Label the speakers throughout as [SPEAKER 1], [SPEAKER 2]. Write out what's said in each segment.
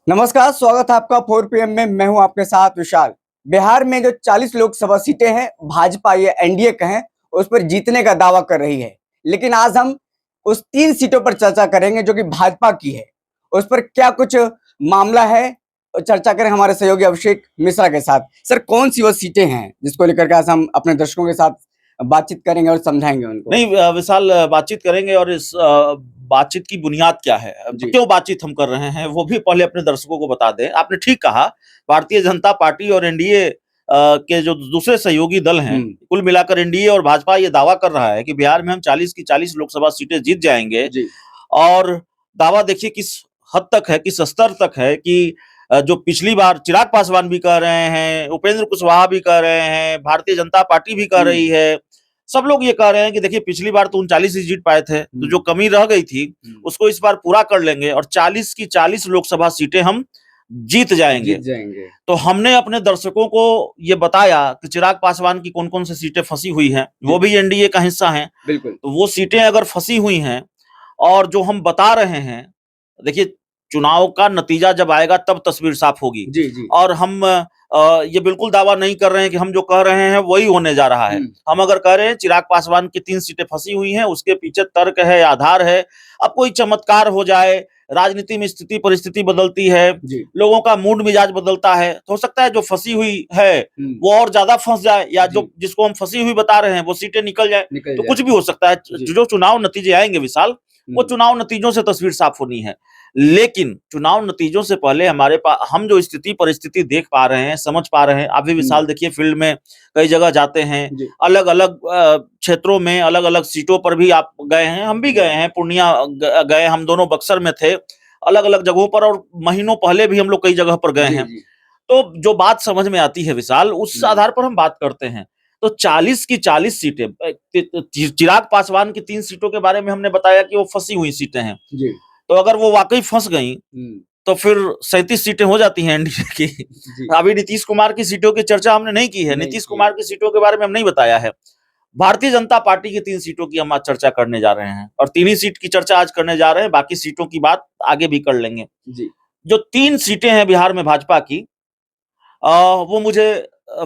[SPEAKER 1] नमस्कार, स्वागत है आपका 4 PM में। मैं हूं आपके साथ विशाल। बिहार में जो 40 लोकसभा सीटें हैं, भाजपा ये एनडीए कहें, उस पर जीतने का दावा कर रही है। लेकिन आज हम उस 3 सीटों पर चर्चा करेंगे जो कि भाजपा की है। उस पर क्या कुछ मामला है, चर्चा करें हमारे सहयोगी अभिषेक मिश्रा के साथ। सर, कौन सी वो सीटें हैं जिसको लेकर के आज हम अपने दर्शकों के साथ बातचीत करेंगे और समझाएंगे उनको?
[SPEAKER 2] नहीं विशाल, बातचीत करेंगे और इस बातचीत की बुनियाद क्या है,
[SPEAKER 1] जी।
[SPEAKER 2] क्यों बातचीत हम कर रहे हैं, वो भी पहले अपने दर्शकों को बता दें। आपने ठीक कहा, भारतीय जनता पार्टी और एनडीए के जो दूसरे सहयोगी दल हैं, कुल मिलाकर एनडीए और भाजपा ये दावा कर रहा है कि बिहार में हम 40 की 40 लोकसभा सीटें जीत जाएंगे।
[SPEAKER 1] जी।
[SPEAKER 2] और दावा देखिए किस हद तक है, किस स्तर तक है कि जो पिछली बार चिराग पासवान भी कह रहे हैं, उपेंद्र कुशवाहा भी कह रहे हैं, भारतीय जनता पार्टी भी कह रही है, सब लोग ये कह रहे हैं कि देखिए पिछली बार तो 39 ही जीत पाए थे, तो जो कमी रह गई थी उसको इस बार पूरा कर लेंगे और 40 की 40 लोकसभा सीटें हम जीत जाएंगे। तो हमने अपने दर्शकों को ये बताया कि चिराग पासवान की कौन कौन सी सीटें फंसी हुई हैं, वो भी एनडीए का हिस्सा हैं।
[SPEAKER 1] बिल्कुल।
[SPEAKER 2] तो वो सीटें अगर फंसी हुई हैं और जो हम बता रहे हैं, देखिए चुनाव का नतीजा जब आएगा तब तस्वीर साफ होगी।
[SPEAKER 1] जी, जी।
[SPEAKER 2] और हम ये बिल्कुल दावा नहीं कर रहे हैं कि हम जो कह रहे हैं वही होने जा रहा है। हम अगर कह रहे हैं चिराग पासवान की 3 सीटें फंसी हुई हैं, उसके पीछे तर्क है, आधार है। अब कोई चमत्कार हो जाए, राजनीति में स्थिति परिस्थिति बदलती है, लोगों का मूड मिजाज बदलता है, तो हो सकता है जो फंसी हुई है वो और ज्यादा फंस जाए, या जो जिसको हम फंसी हुई बता रहे हैं वो सीटें निकल जाए, तो कुछ भी हो सकता है। जो चुनाव नतीजे आएंगे विशाल, वो चुनाव नतीजों से तस्वीर साफ होनी है। लेकिन चुनाव नतीजों से पहले हमारे पास हम जो स्थिति परिस्थिति देख पा रहे हैं, समझ पा रहे हैं, अभी विशाल देखिए फील्ड में कई जगह जाते हैं, अलग अलग क्षेत्रों में अलग अलग सीटों पर भी आप गए हैं, हम भी गए हैं, पूर्णिया गए, हम दोनों बक्सर में थे, अलग अलग जगहों पर, और महीनों पहले भी हम लोग कई जगह पर गए हैं। तो जो बात समझ में आती है विशाल, उस आधार पर हम बात करते हैं। तो 40 की 40 सीटें, चिराग पासवान की 3 सीटों के बारे में हमने बताया कि वो फंसी हुई सीटें हैं। तो अगर वो वाकई फंस गई तो फिर 37 सीटें हो जाती हैं एनडीए की। अभी नीतीश कुमार की सीटों की चर्चा हमने नहीं की है, नीतीश कुमार की सीटों के बारे में हम नहीं बताया है। भारतीय जनता पार्टी की 3 सीटों की हम आज चर्चा करने जा रहे हैं, और 3 ही सीट की चर्चा आज करने जा रहे हैं, बाकी सीटों की बात आगे भी कर लेंगे। जो 3 सीटें हैं बिहार में भाजपा की, वो मुझे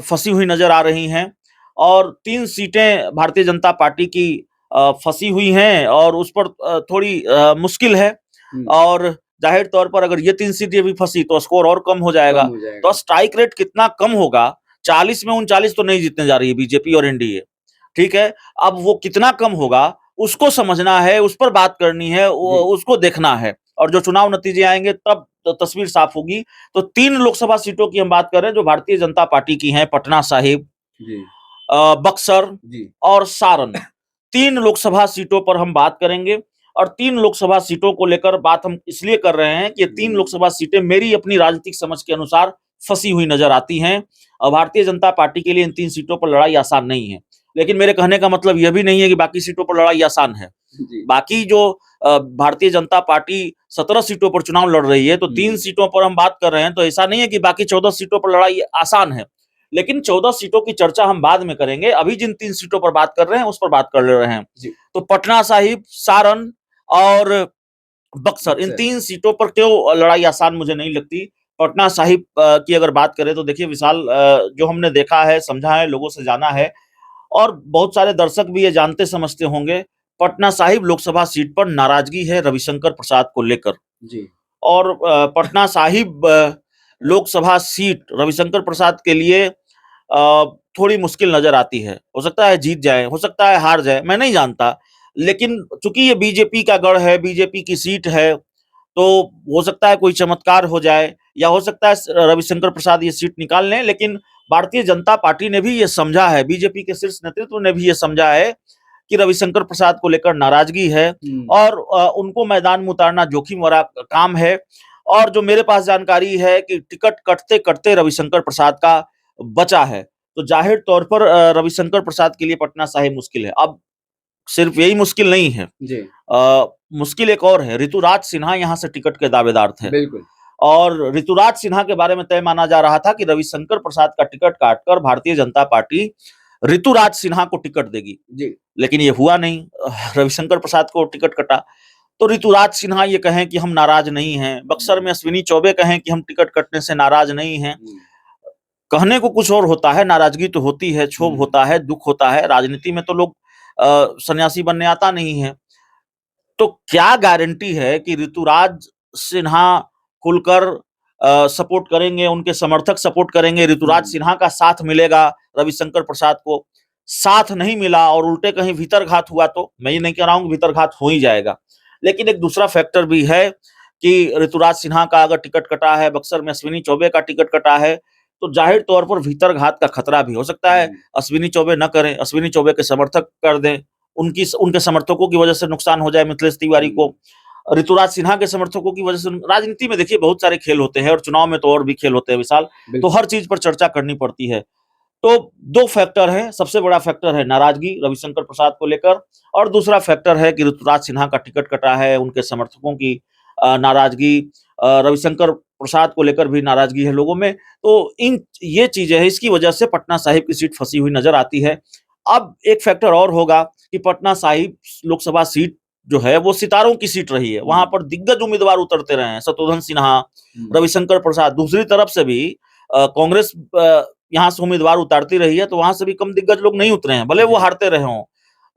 [SPEAKER 2] फंसी हुई नजर आ रही हैं, और 3 सीटें भारतीय जनता पार्टी की फंसी हुई हैं, और उस पर थोड़ी मुश्किल है। और जाहिर तौर पर अगर ये 3 सीटें भी फंसी तो स्कोर और कम हो जाएगा। तो स्ट्राइक रेट कितना कम होगा, 40 में 39 तो नहीं जीतने जा रही है बीजेपी और एनडीए, ठीक है। अब वो कितना कम होगा उसको समझना है, उस पर बात करनी है, उसको देखना है, और जो चुनाव नतीजे आएंगे तब तस्वीर साफ होगी। तो 3 लोकसभा सीटों की हम बात कर रहे हैं जो भारतीय जनता पार्टी की हैं, पटना साहिब, बक्सर और सारण। 3 लोकसभा सीटों पर हम बात करेंगे, और 3 लोकसभा सीटों को लेकर बात हम इसलिए कर रहे हैं कि ये 3 लोकसभा सीटें मेरी अपनी राजनीतिक समझ के अनुसार फंसी हुई नजर आती हैं, और भारतीय जनता पार्टी के लिए इन 3 सीटों पर लड़ाई आसान नहीं है। लेकिन मेरे कहने का मतलब यह भी नहीं है कि बाकी सीटों पर लड़ाई आसान है। बाकी जो भारतीय जनता पार्टी 17 सीटों पर चुनाव लड़ रही है, तो 3 सीटों पर हम बात कर रहे हैं, तो ऐसा नहीं है कि बाकी 14 सीटों पर लड़ाई आसान है। लेकिन 14 सीटों की चर्चा हम बाद में करेंगे, अभी जिन 3 सीटों पर बात कर रहे हैं उस पर बात कर ले रहे हैं। तो पटना साहिब, सारण और बक्सर, इन 3 सीटों पर क्यों लड़ाई आसान मुझे नहीं लगती। पटना साहिब की अगर बात करें तो देखिए विशाल, जो हमने देखा है, समझा है, लोगों से जाना है, और बहुत सारे दर्शक भी ये जानते समझते होंगे, पटना साहिब लोकसभा सीट पर नाराजगी है रविशंकर प्रसाद को लेकर। और पटना साहिब लोकसभा सीट रविशंकर प्रसाद के लिए थोड़ी मुश्किल नजर आती है। हो सकता है जीत जाए, हो सकता है हार जाए, मैं नहीं जानता। लेकिन चूंकि ये बीजेपी का गढ़ है, बीजेपी की सीट है, तो हो सकता है कोई चमत्कार हो जाए, या हो सकता है रविशंकर प्रसाद ये सीट निकाल लें। लेकिन भारतीय जनता पार्टी ने भी ये समझा है, बीजेपी के शीर्ष नेतृत्व ने भी ये समझा है कि रविशंकर प्रसाद को लेकर नाराजगी है, और उनको मैदान में उतारना जोखिम भरा काम है। और जो मेरे पास जानकारी है कि टिकट कटते कटते रविशंकर प्रसाद का बचा है, तो जाहिर तौर पर रविशंकर प्रसाद के लिए पटना साहिब मुश्किल है। अब सिर्फ यही मुश्किल नहीं है, मुश्किल एक और है, ऋतुराज सिन्हा यहाँ से टिकट के दावेदार थे। और ऋतुराज सिन्हा के बारे में तय माना जा रहा था कि रविशंकर प्रसाद का टिकट काटकर भारतीय जनता पार्टी ऋतुराज सिन्हा को टिकट देगी, लेकिन ये हुआ नहीं, रविशंकर प्रसाद को टिकट कटा। तो ऋतुराज सिन्हा ये कहें कि हम नाराज नहीं हैं, बक्सर में अश्विनी चौबे कहें कि हम टिकट कटने से नाराज नहीं हैं। कहने को कुछ और होता है, नाराजगी तो होती है, क्षोभ होता है, दुख होता है। राजनीति में तो लोग सन्यासी बनने आता नहीं है। तो क्या गारंटी है कि ऋतुराज सिन्हा खुलकर सपोर्ट करेंगे, उनके समर्थक सपोर्ट करेंगे, ऋतुराज सिन्हा का साथ मिलेगा रविशंकर प्रसाद को? साथ नहीं मिला और उल्टे कहीं भीतरघात हुआ तो मैं ये नहीं कह रहा हूं कि भीतरघात हो ही जाएगा, लेकिन एक दूसरा फैक्टर भी है कि ऋतुराज सिन्हा का अगर टिकट कटा है, बक्सर में अश्विनी चौबे का टिकट कटा है, तो जाहिर तौर पर भीतरघात का खतरा भी हो सकता है। अश्विनी चौबे न करें, अश्विनी चौबे के समर्थक कर दें, उनके समर्थकों की वजह से नुकसान हो जाए मिथिलेश तिवारी को, ऋतुराज सिन्हा के समर्थकों की वजह से। राजनीति में देखिए बहुत सारे खेल होते हैं और चुनाव में तो और भी खेल होते हैं विशाल, तो हर चीज पर चर्चा करनी पड़ती है। तो दो फैक्टर है, सबसे बड़ा फैक्टर है नाराजगी रविशंकर प्रसाद को लेकर, और दूसरा फैक्टर है कि ऋतुराज सिन्हा का टिकट कटा है, उनके समर्थकों की नाराजगी, रविशंकर प्रसाद को लेकर भी नाराजगी है लोगों में। तो ये चीजें है, इसकी वजह से पटना साहिब की सीट फंसी हुई नजर आती है। अब एक फैक्टर और होगा कि पटना साहिब लोकसभा सीट जो है वो सितारों की सीट रही है, वहां पर दिग्गज उम्मीदवार उतरते रहे हैं, शत्रुघ्न सिन्हा, रविशंकर प्रसाद। दूसरी तरफ से भी कांग्रेस यहाँ से उम्मीदवार उतारती रही है, तो वहां से भी कम दिग्गज लोग नहीं उतरे हैं, भले वो हारते रहे हों।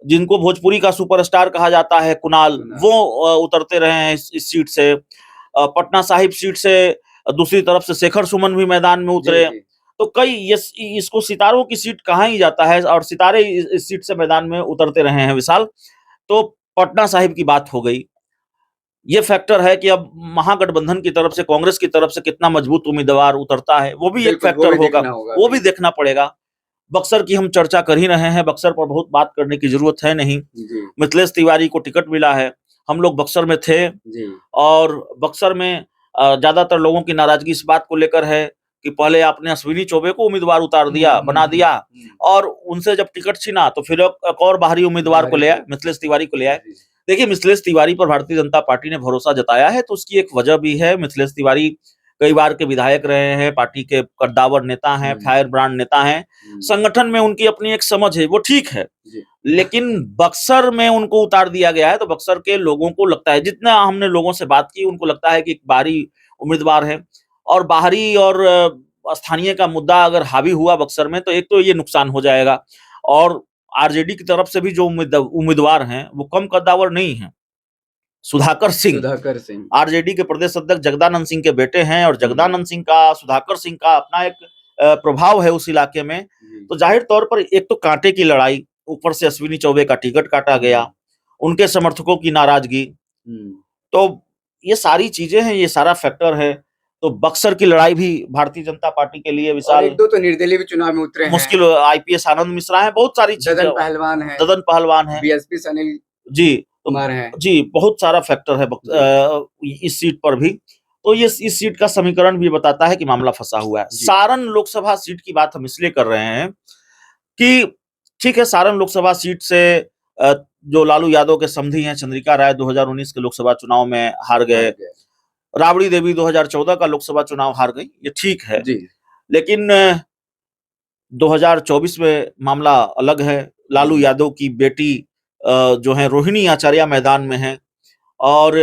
[SPEAKER 2] जिनको भोजपुरी का सुपरस्टार कहा जाता है कुणाल, वो उतरते रहे हैं इस सीट से। पटना साहिब सीट से दूसरी तरफ से शेखर सुमन भी मैदान में उतरे। तो कई इसको सितारों की सीट कहा ही जाता है, और सितारे इस सीट से मैदान में उतरते रहे हैं विशाल। तो पटना साहिब की बात हो गई। ये फैक्टर है कि अब महागठबंधन की तरफ से, कांग्रेस की तरफ से कितना मजबूत उम्मीदवार उतरता है, वो भी एक फैक्टर होगा, वो भी देखना पड़ेगा। बक्सर की हम चर्चा कर ही रहे हैं, बक्सर पर बहुत बात करने की जरूरत है नहीं। मिथिलेश तिवारी को टिकट मिला है, हम लोग बक्सर में थे, और बक्सर में ज्यादातर लोगों की नाराजगी इस बात को लेकर है कि पहले आपने अश्विनी चौबे को उम्मीदवार उतार दिया, बना दिया, और उनसे जब टिकट छीना तो फिर एक और बाहरी उम्मीदवार को ले आए, मिथिलेश तिवारी को ले आए। देखिए, मिथिलेश तिवारी पर भारतीय जनता पार्टी ने भरोसा जताया है, तो उसकी एक वजह भी है। मिथिलेश तिवारी कई बार के विधायक रहे हैं, पार्टी के कद्दावर नेता हैं, फायर ब्रांड नेता हैं, संगठन में उनकी अपनी एक समझ है, वो ठीक है। लेकिन बक्सर में उनको उतार दिया गया है, तो बक्सर के लोगों को लगता है, जितना हमने लोगों से बात की, उनको लगता है कि एक बाहरी उम्मीदवार है, और बाहरी और स्थानीय का मुद्दा अगर हावी हुआ बक्सर में, तो एक तो ये नुकसान हो जाएगा, और आरजेडी की तरफ से भी जो उम्मीदवार हैं वो कम कद्दावर नहीं है। सुधाकर सिंह आरजेडी के प्रदेश अध्यक्ष जगदानंद सिंह के बेटे हैं, और जगदानंद सिंह का, सुधाकर सिंह का अपना एक प्रभाव है उस इलाके में। तो जाहिर तौर पर एक तो कांटे की लड़ाई, ऊपर से अश्विनी चौबे का टिकट काटा गया, उनके समर्थकों की नाराजगी, तो ये सारी चीजें हैं, ये सारा फैक्टर है। तो बक्सर की लड़ाई भी भारतीय जनता पार्टी के लिए विशाल,
[SPEAKER 1] एक दो तो निर्दलीय भी चुनाव में उतरे हैं, मुश्किल।
[SPEAKER 2] आईपीएस आनंद मिश्रा है, बहुत सारी चीजें, ददन पहलवान है, बीएसपी सुनील जी कुमार है जी, बहुत सारा फैक्टर है इस सीट पर भी। तो ये इस सीट का समीकरण भी बताता है कि मामला फंसा हुआ है। सारण लोकसभा सीट की बात हम इसलिए कर रहे हैं कि ठीक है, सारण लोकसभा सीट से जो लालू यादव के समधी हैं चंद्रिका राय 2019 के लोकसभा चुनाव में हार गए, राबड़ी देवी 2014 का लोकसभा चुनाव हार गई, ये ठीक है जी। लेकिन 2024 में मामला अलग है। लालू यादव की बेटी जो है रोहिणी आचार्य मैदान में है, और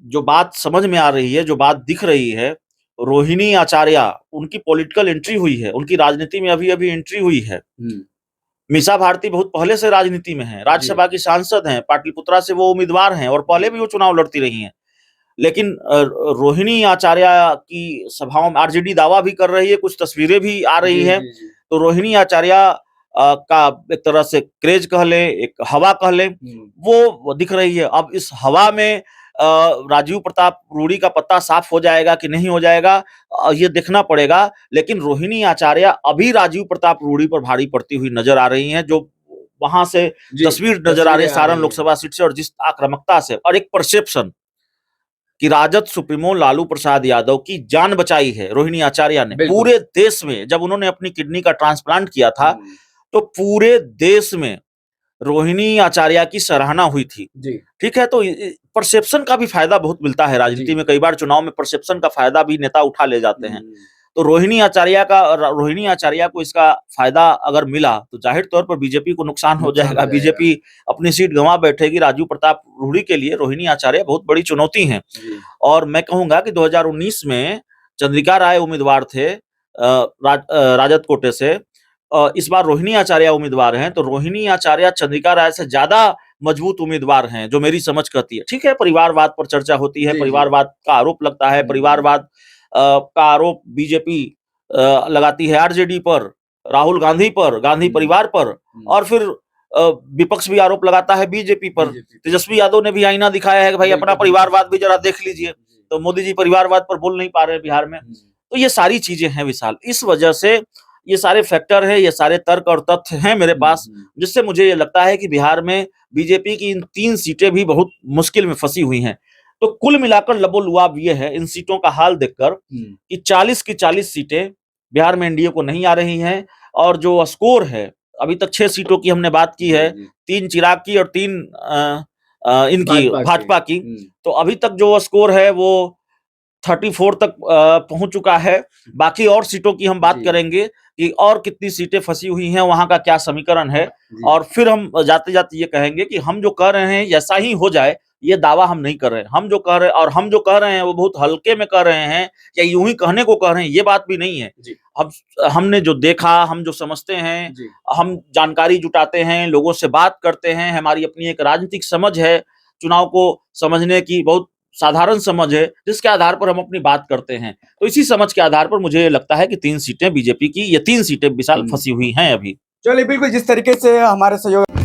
[SPEAKER 2] जो बात समझ में आ रही है, जो बात दिख रही है, रोहिणी आचार्य, उनकी पॉलिटिकल एंट्री हुई है, उनकी राजनीति में अभी अभी एंट्री हुई है। मीसा भारती बहुत पहले से राजनीति में है, राज्यसभा की सांसद हैं, पाटलिपुत्रा से वो उम्मीदवार हैं, और पहले भी वो चुनाव लड़ती रही हैं। लेकिन रोहिणी आचार्य की सभाओं में आरजेडी दावा भी कर रही है, कुछ तस्वीरें भी आ रही है। तो रोहिणी आचार्य का एक तरह से क्रेज कह ले, एक हवा कह ले, वो दिख रही है। अब इस हवा में राजीव प्रताप रूडी का पत्ता साफ हो जाएगा कि नहीं हो जाएगा, ये देखना पड़ेगा। लेकिन रोहिणी आचार्य अभी राजीव प्रताप रूडी पर भारी पड़ती हुई नजर आ रही हैं, जो वहां से तस्वीर नजर आ रही है सारण लोकसभा सीट से, और जिस आक्रामकता से, और एक परसेप्शन कि राजद सुप्रीमो लालू प्रसाद यादव की जान बचाई है रोहिणी आचार्य ने पूरे देश में। जब उन्होंने अपनी किडनी का ट्रांसप्लांट किया था, तो पूरे देश में रोहिणी आचार्य की सराहना हुई थी। ठीक है, तो परसेप्शन का भी फायदा बहुत मिलता है राजनीति में। कई बार चुनाव में परसेप्शन का फायदा भी नेता उठा ले जाते हैं। तो रोहिणी आचार्य को इसका फायदा अगर मिला तो जाहिर तौर पर बीजेपी को नुकसान हो जाएगा। बीजेपी अपनी सीट गंवा बैठेगी। राजू प्रताप रूढ़ी के लिए रोहिणी आचार्य बहुत बड़ी चुनौती है। और मैं कहूंगा कि 2019 में चंद्रिका राय उम्मीदवार थे राजद कोटे से, इस बार रोहिणी आचार्य उम्मीदवार हैं, तो रोहिणी आचार्य चंद्रिका राय से ज्यादा मजबूत उम्मीदवार हैं, जो मेरी समझ कहती है। ठीक है, परिवारवाद पर चर्चा होती है, परिवारवाद का आरोप लगता है, परिवारवाद का आरोप बीजेपी लगाती है आरजेडी पर, राहुल गांधी पर, गांधी परिवार पर, और फिर विपक्ष भी आरोप लगाता है बीजेपी पर। तेजस्वी यादव ने भी आईना दिखाया है कि भाई अपना परिवारवाद भी जरा देख लीजिए। तो मोदी जी परिवारवाद पर बोल नहीं पा रहे बिहार में। तो ये सारी चीजें हैं विशाल, इस वजह से ये सारे फैक्टर है, ये सारे तर्क और तथ्य हैं मेरे पास, जिससे मुझे ये लगता है कि बिहार में बीजेपी की इन 3 सीटें भी बहुत मुश्किल में फंसी हुई हैं। तो कुल मिलाकर लबोलुआब ये है इन सीटों का हाल देखकर कि 40 की 40 सीटें बिहार में एनडीए को नहीं आ रही हैं। और जो स्कोर है, अभी तक 6 सीटों की हमने बात की है, 3 चिराग की और 3 इनकी भाजपा की। तो अभी तक जो स्कोर है वो 34 तक पहुंच चुका है। बाकी और सीटों की हम बात करेंगे कि और कितनी सीटें फंसी हुई हैं, वहां का क्या समीकरण है, और फिर हम जाते जाते ये कहेंगे कि हम जो कह रहे हैं ऐसा ही हो जाए, ये दावा हम नहीं कर रहे हैं। हम जो कह रहे हैं वो बहुत हल्के में कह रहे हैं, या यूं ही कहने को कह रहे हैं, ये बात भी नहीं है। अब हमने जो देखा, हम जो समझते हैं, हम जानकारी जुटाते हैं, लोगों से बात करते हैं, हमारी अपनी एक राजनीतिक समझ है, चुनाव को समझने की बहुत साधारण समझ है, जिसके आधार पर हम अपनी बात करते हैं। तो इसी समझ के आधार पर मुझे लगता है कि 3 सीटें बीजेपी की, ये 3 सीटें विशाल फंसी हुई हैं अभी।
[SPEAKER 1] चलिए, बिल्कुल जिस तरीके से हमारे सहयोग